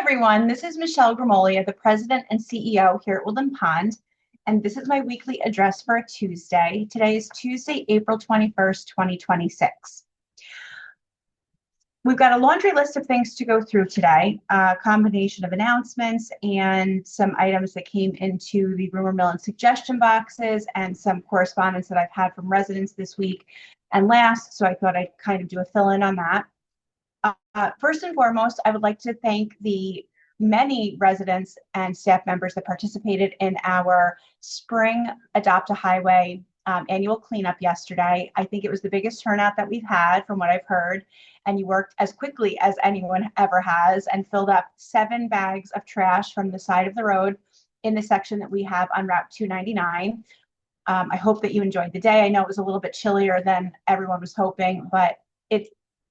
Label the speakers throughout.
Speaker 1: everyone, this is Michelle Gramoglia, the President and CEO here at Woodland Pond, and this is my weekly address for a Tuesday. Today is Tuesday, April 21st, 2026. We've got a laundry list of things to go through today, a combination of announcements and some items that came into the rumor mill and suggestion boxes and some correspondence that I've had from residents this week and last, so I thought I'd kind of do a fill-in on that. First and foremost, I would like to thank the many residents and staff members that participated in our spring Adopt a Highway annual cleanup yesterday. I think it was the biggest turnout that we've had from what I've heard, and you worked as quickly as anyone ever has and filled up 7 bags of trash from the side of the road in the section that we have on Route 299. I hope that you enjoyed the day. I know it was a little bit chillier than everyone was hoping, but it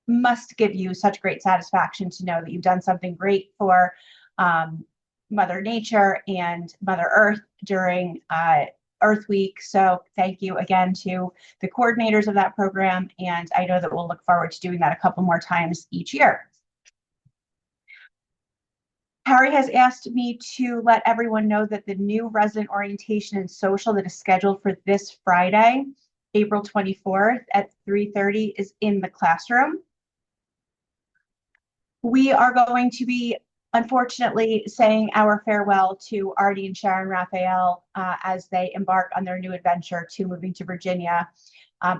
Speaker 1: must give you such great satisfaction to know that you've done something great for Mother Nature and Mother Earth during Earth Week. So thank you again to the coordinators of that program, and I know that we'll look forward to doing that a couple more times each year. Harry has asked me to let everyone know that the new resident orientation and social that is scheduled for this Friday, April 24th at 3:30 is in the classroom. We are going to be, unfortunately, saying our farewell to Artie and Sharon Raphael as they embark on their new adventure to moving to Virginia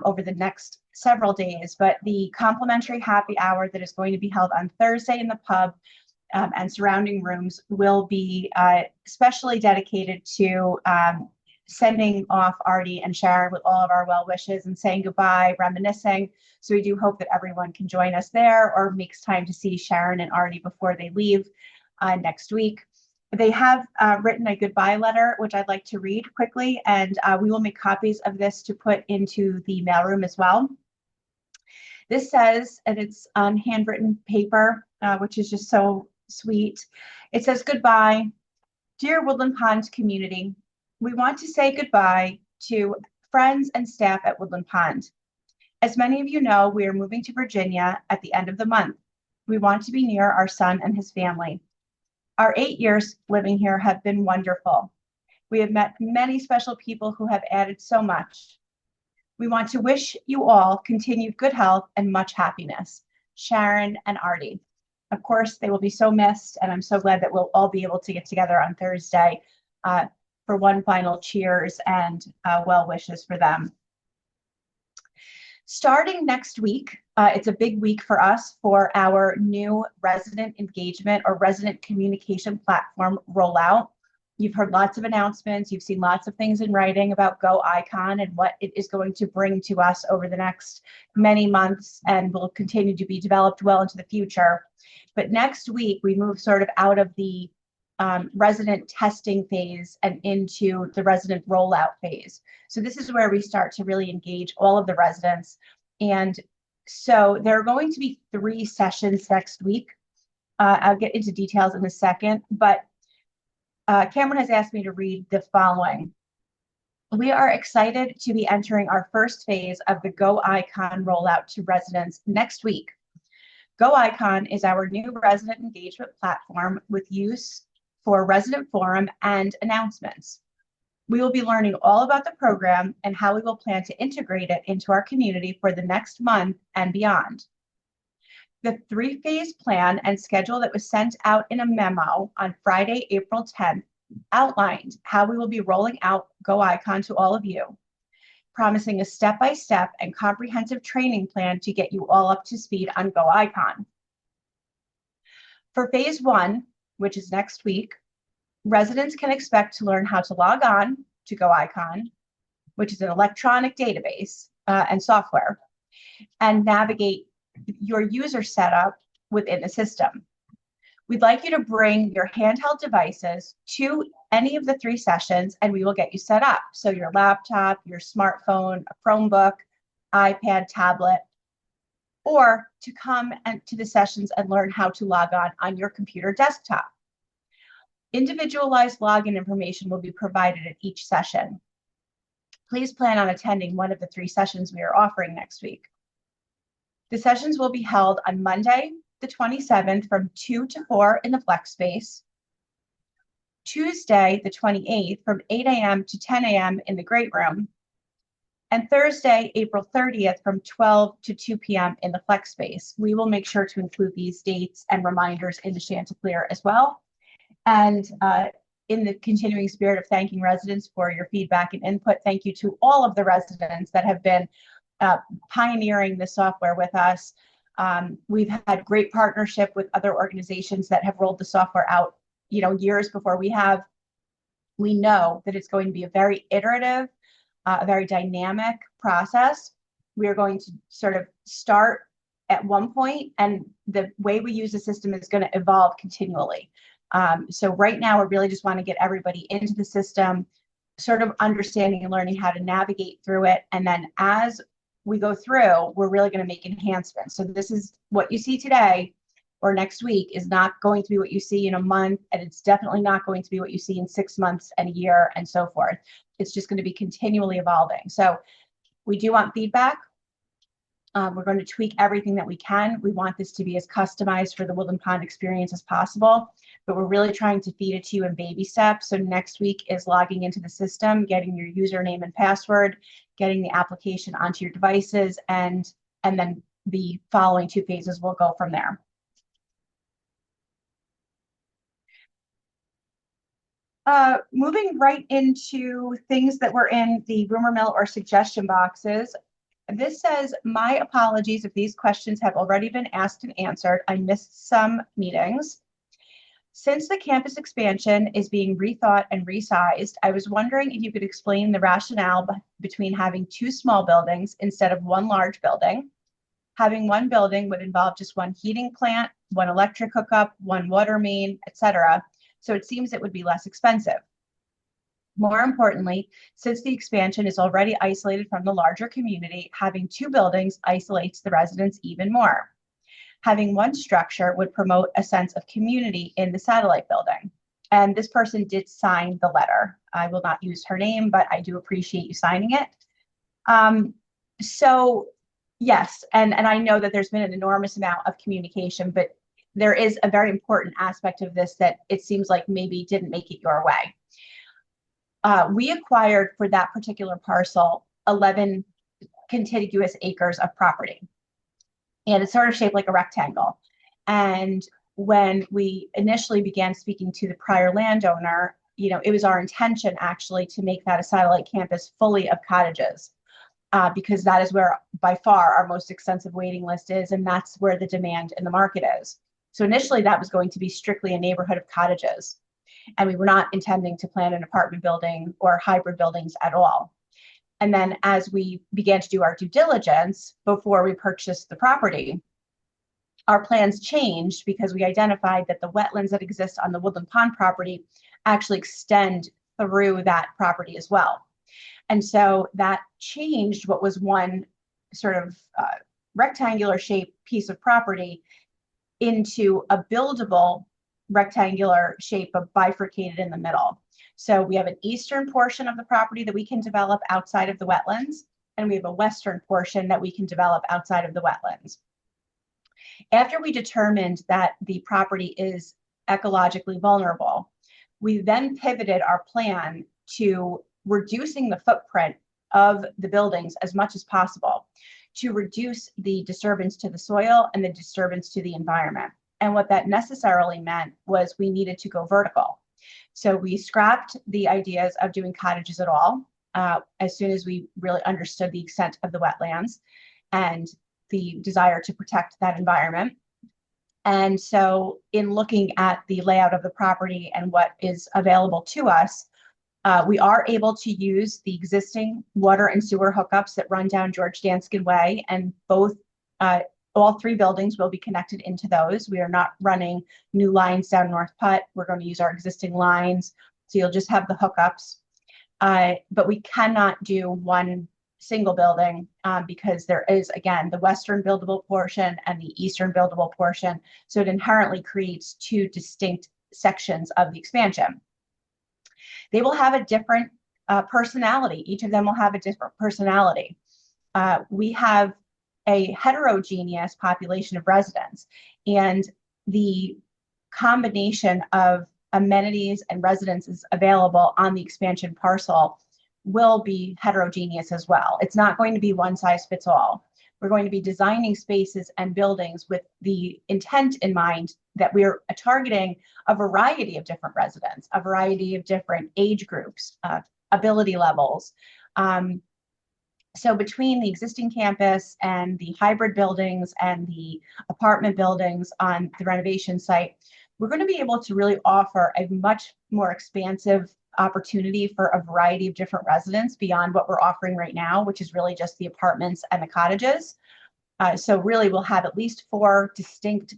Speaker 1: over the next several days. But the complimentary happy hour that is going to be held on Thursday in the pub and surrounding rooms will be specially dedicated to sending off Artie and Sharon with all of our well wishes and saying goodbye, reminiscing. So we do hope that everyone can join us there or makes time to see Sharon and Artie before they leave next week. They have written a goodbye letter, which I'd like to read quickly, and we will make copies of this to put into the mailroom as well. This says, and it's on handwritten paper, which is just so sweet. It says, "Goodbye, dear Woodland Pond community. We want to say goodbye to friends and staff at Woodland Pond. As many of you know, we are moving to Virginia at the end of the month. We want to be near our son and his family. Our 8 years living here have been wonderful. We have met many special people who have added so much. We want to wish you all continued good health and much happiness. Sharon and Artie." Of course, they will be so missed, and I'm so glad that we'll all be able to get together on Thursday for one final cheers and well wishes for them. Starting next week, it's a big week for us for our new resident engagement or resident communication platform rollout. You've heard lots of announcements. You've seen lots of things in writing about Go Icon and what it is going to bring to us over the next many months and will continue to be developed well into the future. But next week, we move sort of out of the resident testing phase and into the resident rollout phase. So this is where we start to really engage all of the residents. And so there are going to be 3 sessions next week. I'll get into details in a second, but Cameron has asked me to read the following. We are excited to be entering our first phase of the Go Icon rollout to residents next week. Go Icon is our new resident engagement platform with use for resident forum and announcements. We will be learning all about the program and how we will plan to integrate it into our community for the next month and beyond. The 3-phase plan and schedule that was sent out in a memo on Friday, April 10th, outlined how we will be rolling out Go Icon to all of you, promising a step-by-step and comprehensive training plan to get you all up to speed on Go Icon. For phase 1, which is next week, residents can expect to learn how to log on to Go Icon, which is an electronic database and software, and navigate your user setup within the system. We'd like you to bring your handheld devices to any of the 3 sessions and we will get you set up. So your laptop, your smartphone, a Chromebook, iPad, tablet, or to come to the sessions and learn how to log on your computer desktop. Individualized login information will be provided at each session. Please plan on attending one of the 3 sessions we are offering next week. The sessions will be held on Monday, the 27th from 2 to 4 in the flex space. Tuesday, the 28th from 8 a.m. to 10 a.m. in the great room. And Thursday, April 30th from 12 to 2 p.m. in the flex space. We will make sure to include these dates and reminders in the Chanticleer as well. And in the continuing spirit of thanking residents for your feedback and input, thank you to all of the residents that have been pioneering the software with us. We've had great partnership with other organizations that have rolled the software out, years before we have. We know that it's going to be a very iterative, a very dynamic process. We are going to sort of start at one point, and the way we use the system is going to evolve continually. So right now, we really just want to get everybody into the system, sort of understanding and learning how to navigate through it. And then as we go through, we're really going to make enhancements. So this is what you see today or next week is not going to be what you see in a month, and it's definitely not going to be what you see in 6 months and a year and so forth. It's just going to be continually evolving. So we do want feedback. We're going to tweak everything that we can. We want this to be as customized for the Woodland Pond experience as possible, but we're really trying to feed it to you in baby steps. So next week is logging into the system, getting your username and password, getting the application onto your devices, and then the following 2 phases will go from there. Moving right into things that were in the rumor mill or suggestion boxes. This says, my apologies if these questions have already been asked and answered. I missed some meetings. Since the campus expansion is being rethought and resized, I was wondering if you could explain the rationale between having 2 small buildings instead of 1 large building. Having 1 building would involve just 1 heating plant, 1 electric hookup, 1 water main, etc. So it seems it would be less expensive. More importantly, since the expansion is already isolated from the larger community, having 2 buildings isolates the residents even more. Having 1 structure would promote a sense of community in the satellite building. And this person did sign the letter. I will not use her name, but I do appreciate you signing it. So yes, and I know that there's been an enormous amount of communication, but there is a very important aspect of this that it seems like maybe didn't make it your way. We acquired for that particular parcel 11 contiguous acres of property. And it's sort of shaped like a rectangle. And when we initially began speaking to the prior landowner, it was our intention actually to make that a satellite campus fully of cottages, because that is where by far our most extensive waiting list is, and that's where the demand in the market is. So initially that was going to be strictly a neighborhood of cottages, and we were not intending to plan an apartment building or hybrid buildings at all. And then as we began to do our due diligence before we purchased the property, our plans changed because we identified that the wetlands that exist on the Woodland Pond property actually extend through that property as well. And so that changed what was one sort of rectangular shaped piece of property into a buildable rectangular shape of bifurcated in the middle. So we have an eastern portion of the property that we can develop outside of the wetlands, and we have a western portion that we can develop outside of the wetlands. After we determined that the property is ecologically vulnerable, we then pivoted our plan to reducing the footprint of the buildings as much as possible to reduce the disturbance to the soil and the disturbance to the environment. And what that necessarily meant was we needed to go vertical. So we scrapped the ideas of doing cottages at all as soon as we really understood the extent of the wetlands and the desire to protect that environment. And so in looking at the layout of the property and what is available to us, we are able to use the existing water and sewer hookups that run down George Danskin Way, and all 3 buildings will be connected into those. We are not running new lines down North Putt. We're going to use our existing lines, so you'll just have the hookups. But we cannot do 1 single building because there is, again, the western buildable portion and the eastern buildable portion. So it inherently creates 2 distinct sections of the expansion. They will have a different personality. Each of them will have a different personality. We have a heterogeneous population of residents. And the combination of amenities and residences available on the expansion parcel will be heterogeneous as well. It's not going to be one size fits all. We're going to be designing spaces and buildings with the intent in mind that we're targeting a variety of different residents, a variety of different age groups, ability levels. So between the existing campus and the hybrid buildings and the apartment buildings on the renovation site, we're going to be able to really offer a much more expansive opportunity for a variety of different residents beyond what we're offering right now, which is really just the apartments and the cottages. So really we'll have at least 4 distinct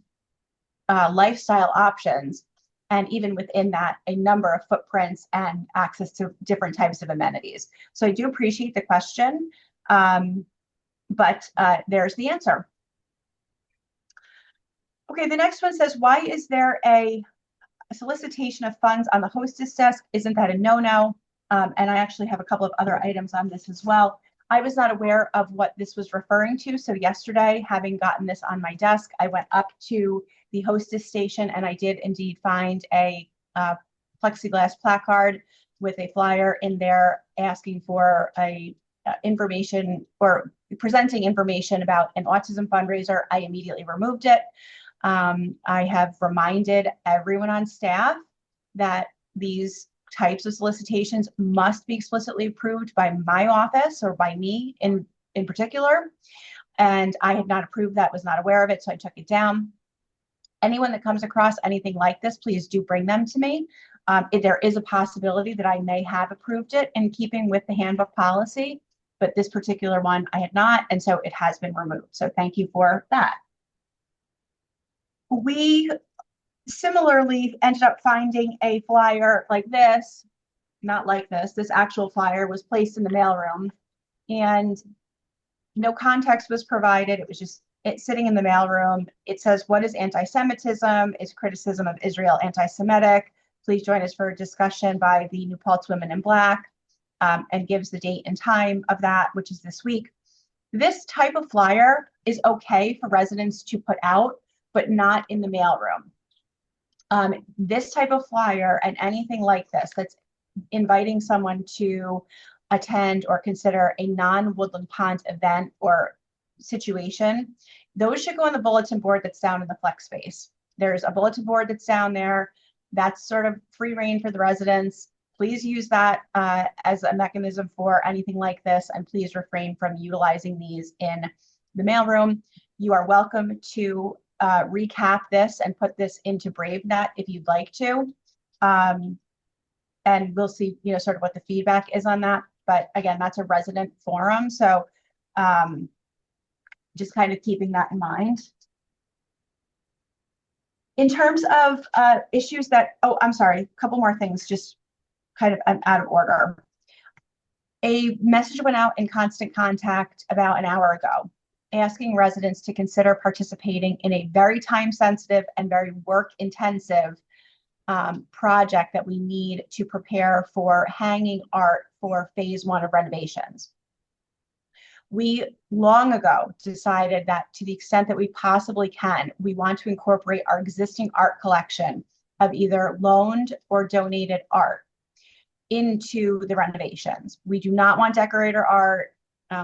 Speaker 1: lifestyle options, and even within that, a number of footprints and access to different types of amenities. So I do appreciate the question, but there's the answer. Okay, the next one says, why is there a solicitation of funds on the hostess desk? Isn't that a no-no? And I actually have a couple of other items on this as well. I was not aware of what this was referring to. So yesterday, having gotten this on my desk, I went up to the hostess station and I did indeed find a plexiglass placard with a flyer in there asking for a information or presenting information about an autism fundraiser. I immediately removed it. I have reminded everyone on staff that these types of solicitations must be explicitly approved by my office or by me in particular. And I had not approved that, was not aware of it, so I took it down. Anyone that comes across anything like this, please do bring them to me. If there is a possibility that I may have approved it in keeping with the handbook policy, but this particular one I had not, and so it has been removed. So thank you for that. We similarly ended up finding a flyer like this, not like this. This actual flyer was placed in the mailroom and no context was provided. It was just it sitting in the mailroom. It says, what is anti-Semitism? Is criticism of Israel anti-Semitic? Please join us for a discussion by the New Paltz Women in Black, and gives the date and time of that, which is this week. This type of flyer is okay for residents to put out, but not in the mailroom. This type of flyer and anything like this that's inviting someone to attend or consider a non-Woodland Pond event or situation, those should go on the bulletin board that's down in the flex space. There's a bulletin board that's down there. That's sort of free reign for the residents. Please use that as a mechanism for anything like this, and please refrain from utilizing these in the mailroom. You are welcome to recap this and put this into BraveNet if you'd like to. And we'll see, sort of what the feedback is on that. But again, that's a resident forum. So just kind of keeping that in mind. In terms of issues that, I'm sorry, a couple more things, just kind of out of order. A message went out in Constant Contact about an hour ago, asking residents to consider participating in a very time-sensitive and very work-intensive project that we need to prepare for hanging art for phase 1 of renovations. We long ago decided that to the extent that we possibly can, we want to incorporate our existing art collection of either loaned or donated art into the renovations. We do not want decorator art.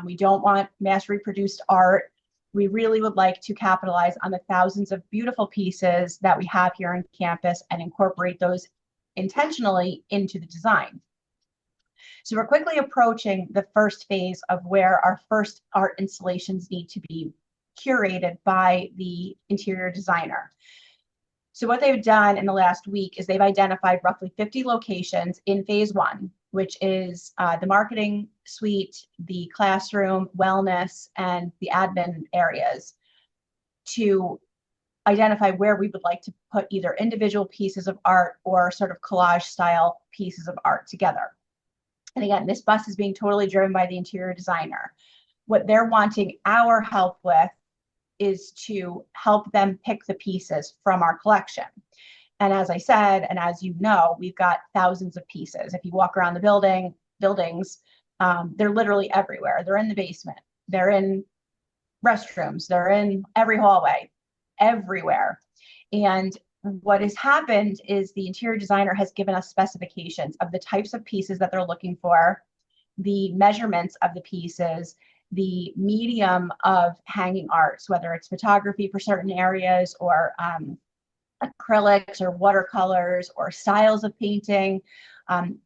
Speaker 1: We don't want mass reproduced art. We really would like to capitalize on the thousands of beautiful pieces that we have here on campus and incorporate those intentionally into the design. So we're quickly approaching the first phase of where our first art installations need to be curated by the interior designer. So what they've done in the last week is they've identified roughly 50 locations in phase 1, which is the marketing suite, the classroom, wellness, and the admin areas, to identify where we would like to put either individual pieces of art or sort of collage style pieces of art together. And again, this bus is being totally driven by the interior designer. What they're wanting our help with is to help them pick the pieces from our collection. And as I said, and as you know, we've got thousands of pieces. If you walk around the buildings, they're literally everywhere. They're in the basement. They're in restrooms. They're in every hallway, everywhere. And what has happened is the interior designer has given us specifications of the types of pieces that they're looking for, the measurements of the pieces, the medium of hanging arts, whether it's photography for certain areas or acrylics or watercolors or styles of painting.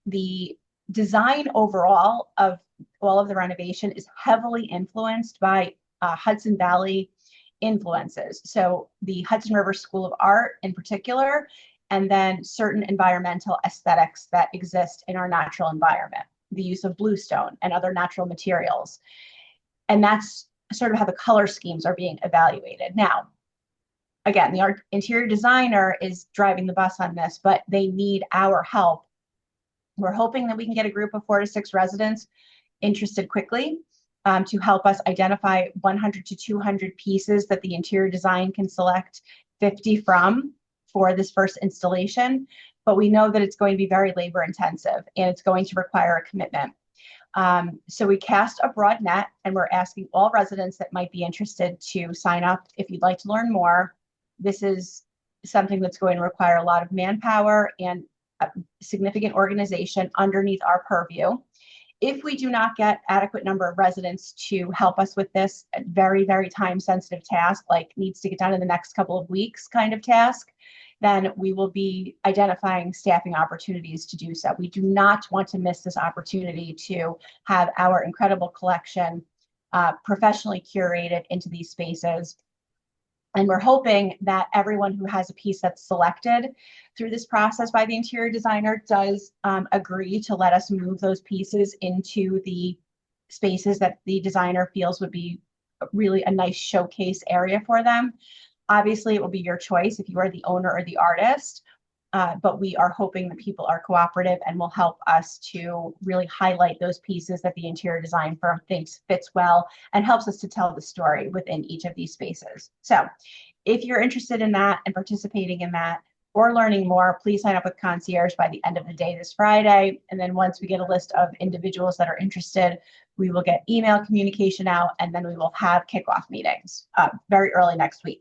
Speaker 1: The design overall of all of the renovation is heavily influenced by Hudson Valley influences. So the Hudson River School of Art in particular, and then certain environmental aesthetics that exist in our natural environment, the use of bluestone and other natural materials. And that's sort of how the color schemes are being evaluated. Now, again, the interior designer is driving the bus on this, but they need our help. We're hoping that we can get a group of 4 to 6 residents interested quickly to help us identify 100 to 200 pieces that the interior design can select 50 from for this first installation. But we know that it's going to be very labor intensive and it's going to require a commitment. So we cast a broad net and we're asking all residents that might be interested to sign up if you'd like to learn more. This is something that's going to require a lot of manpower and a significant organization underneath our purview. If we do not get adequate number of residents to help us with this very, very time sensitive task, like needs to get done in the next couple of weeks kind of task, then we will be identifying staffing opportunities to do so. We do not want to miss this opportunity to have our incredible collection professionally curated into these spaces. And we're hoping that everyone who has a piece that's selected through this process by the interior designer does agree to let us move those pieces into the spaces that the designer feels would be really a nice showcase area for them. Obviously, it will be your choice if you are the owner or the artist, but we are hoping that people are cooperative and will help us to really highlight those pieces that the interior design firm thinks fits well and helps us to tell the story within each of these spaces. So if you're interested in that and participating in that or learning more, please sign up with Concierge by the end of the day this Friday. And then once we get a list of individuals that are interested, we will get email communication out and then we will have kickoff meetings very early next week.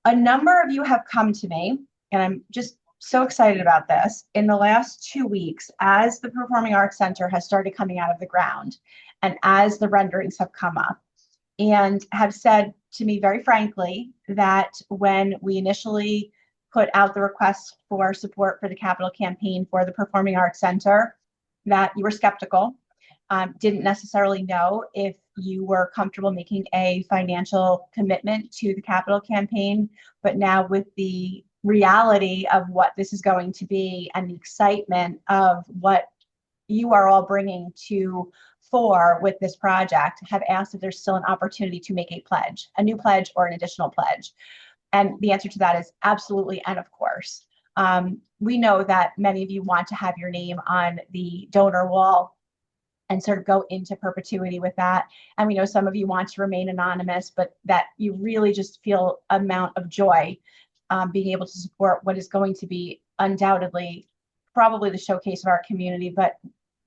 Speaker 1: A number of you have come to me, and I'm just so excited about this, in the last 2 weeks, as the Performing Arts Center has started coming out of the ground, and as the renderings have come up, and have said to me very frankly that when we initially put out the request for support for the capital campaign for the Performing Arts Center, that you were skeptical, didn't necessarily know if you were comfortable making a financial commitment to the capital campaign, but now with the reality of what this is going to be and the excitement of what you are all bringing to fore with this project, have asked if there's still an opportunity to make a pledge, a new pledge or an additional pledge. And the answer to that is absolutely and of course. We know that many of you want to have your name on the donor wall and sort of go into perpetuity with that. And we know some of you want to remain anonymous, but that you really just feel amount of joy being able to support what is going to be undoubtedly probably the showcase of our community, but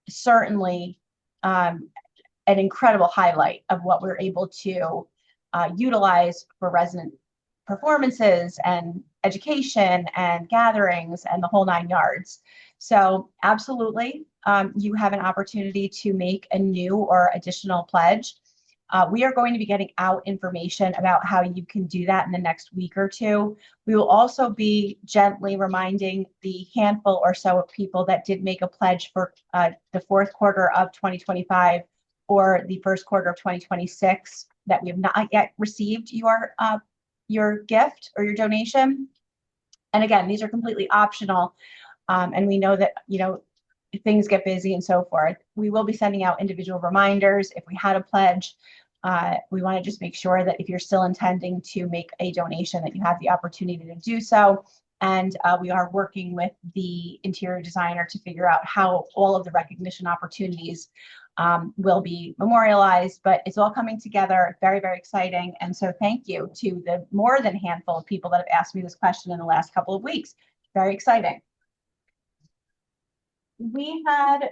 Speaker 1: certainly an incredible highlight of what we're able to utilize for resident performances and education and gatherings and the whole 9 yards. So absolutely, you have an opportunity to make a new or additional pledge. We are going to be getting out information about how you can do that in the next week or two. We will also be gently reminding the handful or so of people that did make a pledge for the fourth quarter of 2025 or the first quarter of 2026 that we have not yet received your gift or your donation. And again, these are completely optional. And we know that, things get busy and so forth. We will be sending out individual reminders if we had a pledge. We want to just make sure that if you're still intending to make a donation, that you have the opportunity to do so. And we are working with the interior designer to figure out how all of the recognition opportunities will be memorialized, but it's all coming together. Very, very exciting. And so thank you to the more than handful of people that have asked me this question in the last couple of weeks. Very exciting. We had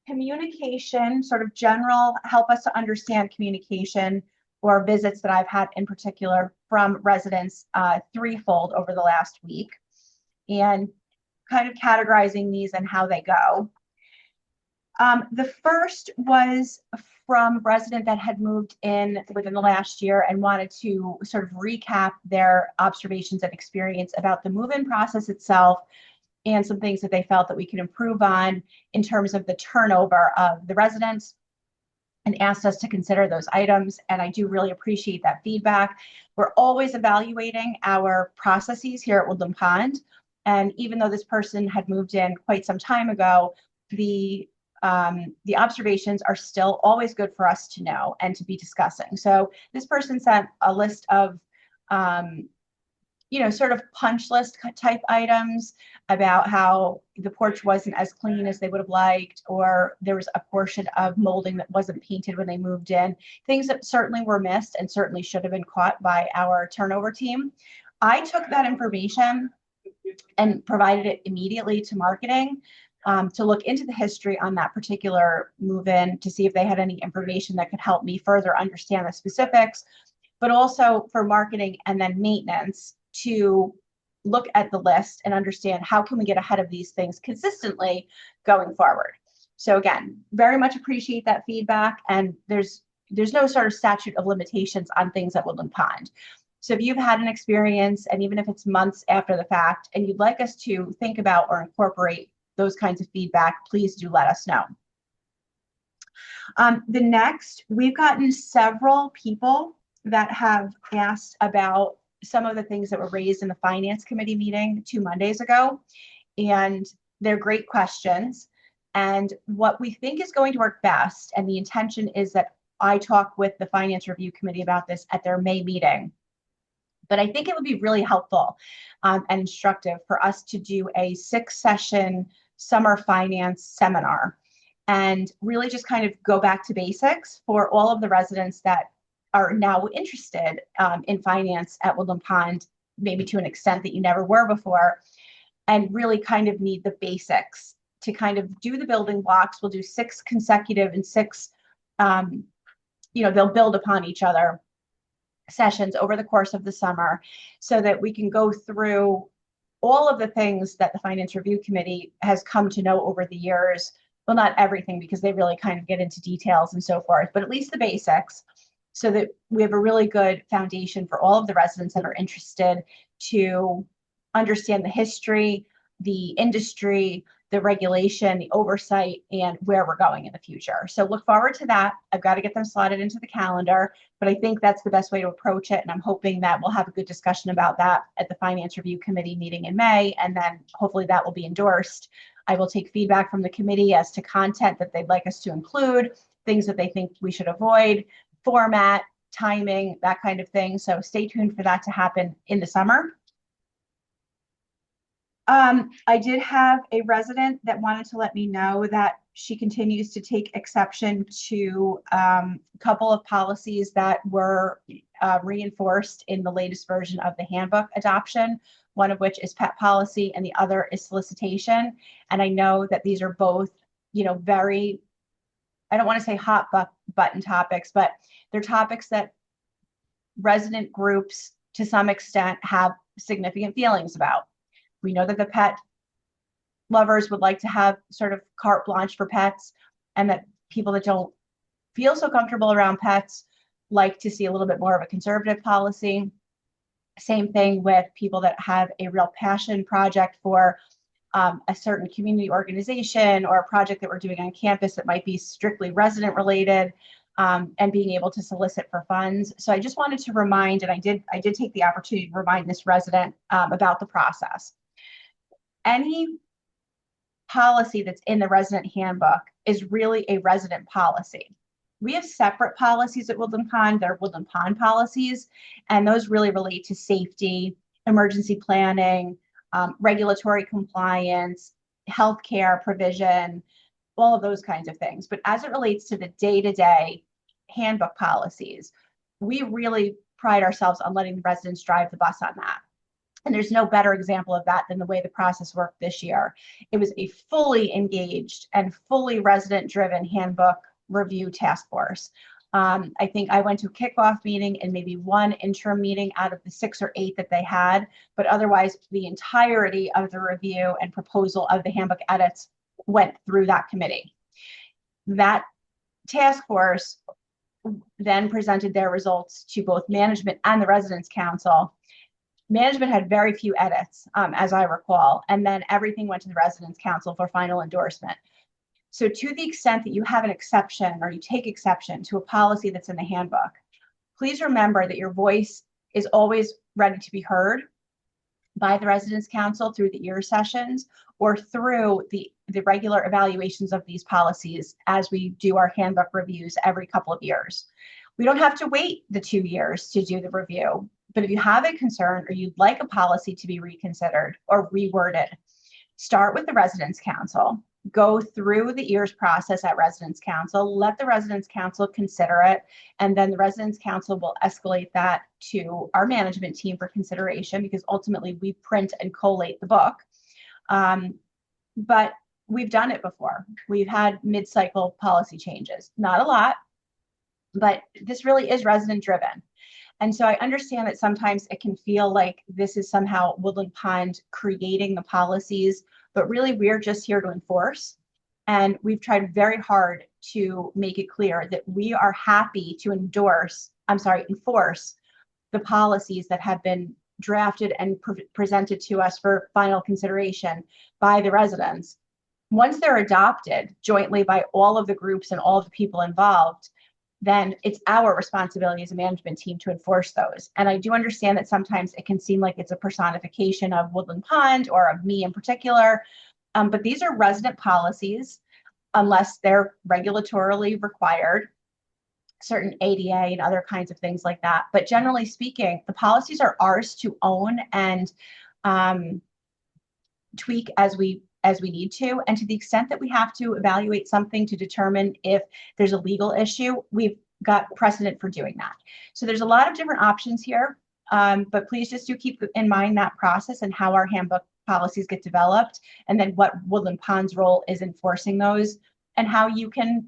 Speaker 1: Communication, sort of general, help us to understand communication or visits that I've had in particular from residents, threefold over the last week, and kind of categorizing these and how they go. The first was from a resident that had moved in within the last year and wanted to sort of recap their observations and experience about the move-in process itself and some things that they felt that we could improve on in terms of the turnover of the residents, and asked us to consider those items. And I do really appreciate that feedback. We're always evaluating our processes here at Woodland Pond. And even though this person had moved in quite some time ago, the observations are still always good for us to know and to be discussing. So this person sent a list of sort of punch list type items about how the porch wasn't as clean as they would have liked, or there was a portion of molding that wasn't painted when they moved in, things that certainly were missed and certainly should have been caught by our turnover team. I took that information and provided it immediately to marketing to look into the history on that particular move-in to see if they had any information that could help me further understand the specifics, but also for marketing and then maintenance to look at the list and understand how can we get ahead of these things consistently going forward. So again, very much appreciate that feedback, and there's no sort of statute of limitations on things at Woodland Pond. So if you've had an experience, and even if it's months after the fact, and you'd like us to think about or incorporate those kinds of feedback, please do let us know. The next, we've gotten several people that have asked about some of the things that were raised in the Finance Committee meeting 2 Mondays ago, and they're great questions. And what we think is going to work best, and the intention is that I talk with the Finance Review Committee about this at their May meeting, but I think it would be really helpful and instructive for us to do a 6-session summer finance seminar and really just kind of go back to basics for all of the residents that are now interested in finance at Woodland Pond, maybe to an extent that you never were before, and really kind of need the basics to kind of do the building blocks. We'll do 6 consecutive and 6, they'll build upon each other sessions over the course of the summer so that we can go through all of the things that the Finance Review Committee has come to know over the years. Well, not everything, because they really kind of get into details and so forth, but at least the basics, so that we have a really good foundation for all of the residents that are interested to understand the history, the industry, the regulation, the oversight, and where we're going in the future. So look forward to that. I've got to get them slotted into the calendar, but I think that's the best way to approach it. And I'm hoping that we'll have a good discussion about that at the Finance Review Committee meeting in May, and then hopefully that will be endorsed. I will take feedback from the committee as to content that they'd like us to include, things that they think we should avoid, format, timing, that kind of thing. So stay tuned for that to happen in the summer. I did have a resident that wanted to let me know that she continues to take exception to a couple of policies that were reinforced in the latest version of the handbook adoption, one of which is pet policy and the other is solicitation. And I know that these are both, very, I don't want to say hot button topics, but they're topics that resident groups to some extent have significant feelings about. We know that the pet lovers would like to have sort of carte blanche for pets, and that people that don't feel so comfortable around pets like to see a little bit more of a conservative policy. Same thing with people that have a real passion project for a certain community organization or a project that we're doing on campus that might be strictly resident related, and being able to solicit for funds. So I just wanted to remind, and I did take the opportunity to remind this resident about the process. Any policy that's in the resident handbook is really a resident policy. We have separate policies at Woodland Pond. They're Woodland Pond policies, and those really relate to safety, emergency planning, regulatory compliance, healthcare provision, all of those kinds of things. But as it relates to the day-to-day handbook policies, we really pride ourselves on letting the residents drive the bus on that. And there's no better example of that than the way the process worked this year. It was a fully engaged and fully resident-driven handbook review task force. I think I went to a kickoff meeting and maybe one interim meeting out of the 6 or 8 that they had, but otherwise the entirety of the review and proposal of the handbook edits went through that committee. That task force then presented their results to both management and the Residents Council. Management had very few edits, as I recall, and then everything went to the Residents Council for final endorsement. So to the extent that you have an exception or you take exception to a policy that's in the handbook, please remember that your voice is always ready to be heard by the Residents Council through the ear sessions or through the regular evaluations of these policies as we do our handbook reviews every couple of years. We don't have to wait the 2 years to do the review, but if you have a concern or you'd like a policy to be reconsidered or reworded, start with the Residents Council, go through the ears process at Residents Council, let the Residents Council consider it, and then the Residents Council will escalate that to our management team for consideration because ultimately we print and collate the book. But we've done it before. We've had mid-cycle policy changes, not a lot, but this really is resident driven. And so I understand that sometimes it can feel like this is somehow Woodland Pond creating the policies, but really we're just here to enforce. And we've tried very hard to make it clear that we are happy to enforce the policies that have been drafted and presented to us for final consideration by the residents. Once they're adopted jointly by all of the groups and all of the people involved, then it's our responsibility as a management team to enforce those. And I do understand that sometimes it can seem like it's a personification of Woodland Pond or of me in particular, but these are resident policies unless they're regulatorily required, certain ADA and other kinds of things like that. But generally speaking, the policies are ours to own and tweak as we need to. And to the extent that we have to evaluate something to determine if there's a legal issue, we've got precedent for doing that. So there's a lot of different options here, but please just do keep in mind that process and how our handbook policies get developed, and then what Woodland Pond's role is enforcing those, and how you can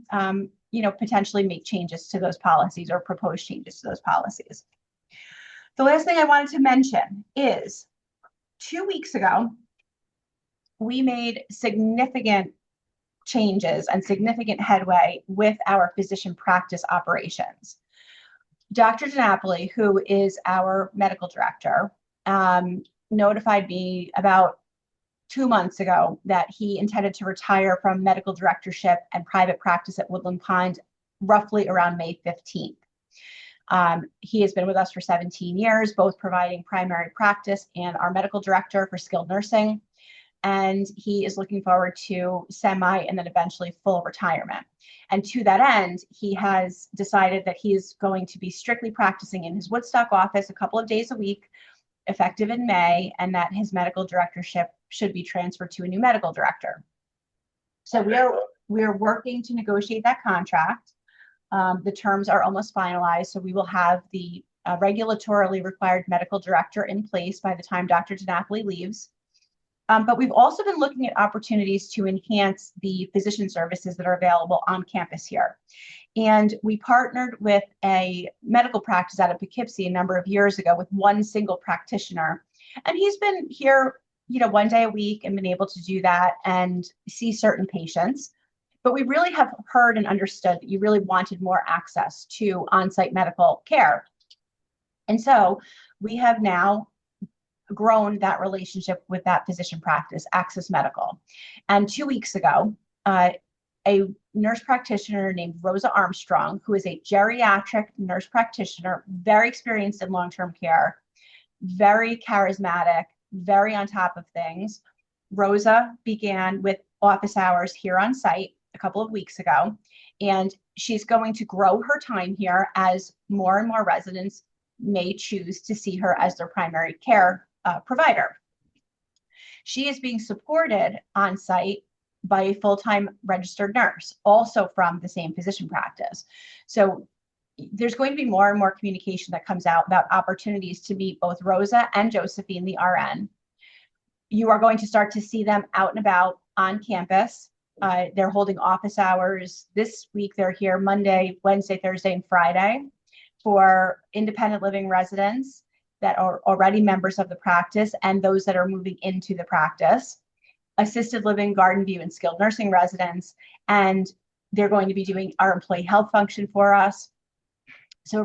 Speaker 1: potentially make changes to those policies or propose changes to those policies. The last thing I wanted to mention is 2 weeks ago, we made significant changes and significant headway with our physician practice operations. Dr. DiNapoli, who is our medical director, notified me about 2 months ago that he intended to retire from medical directorship and private practice at Woodland Pond roughly around May 15th. He has been with us for 17 years, both providing primary practice and our medical director for skilled nursing. And he is looking forward to semi and then eventually full retirement. And to that end, he has decided that he is going to be strictly practicing in his Woodstock office a couple of days a week, effective in May, and that his medical directorship should be transferred to a new medical director. So we are working to negotiate that contract. The terms are almost finalized, so we will have the regulatorily required medical director in place by the time Dr. DiNapoli leaves. But we've also been looking at opportunities to enhance the physician services that are available on campus here. And we partnered with a medical practice out of Poughkeepsie a number of years ago with one single practitioner. And he's been here, 1 day a week and been able to do that and see certain patients. But we really have heard and understood that you really wanted more access to on-site medical care. And so we have now grown that relationship with that physician practice, Access Medical. And 2 weeks ago, a nurse practitioner named Rosa Armstrong, who is a geriatric nurse practitioner, very experienced in long-term care, very charismatic, very on top of things. Rosa began with office hours here on site a couple of weeks ago, and she's going to grow her time here as more and more residents may choose to see her as their primary care provider. She is being supported on site by a full-time registered nurse, also from the same physician practice. So there's going to be more and more communication that comes out about opportunities to meet both Rosa and Josephine, the RN. You are going to start to see them out and about on campus. They're holding office hours this week. They're here Monday, Wednesday, Thursday, and Friday for independent living residents that are already members of the practice and those that are moving into the practice, assisted living, garden view, and skilled nursing residents. And they're going to be doing our employee health function for us. So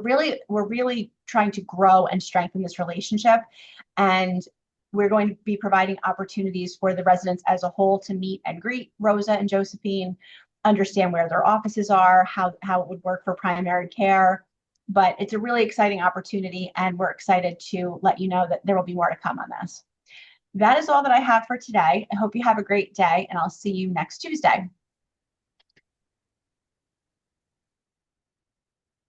Speaker 1: we're really trying to grow and strengthen this relationship. And we're going to be providing opportunities for the residents as a whole to meet and greet Rosa and Josephine, understand where their offices are, how it would work for primary care. But it's a really exciting opportunity, and we're excited to let you know that there will be more to come on this. That is all that I have for today. I hope you have a great day, and I'll see you next Tuesday.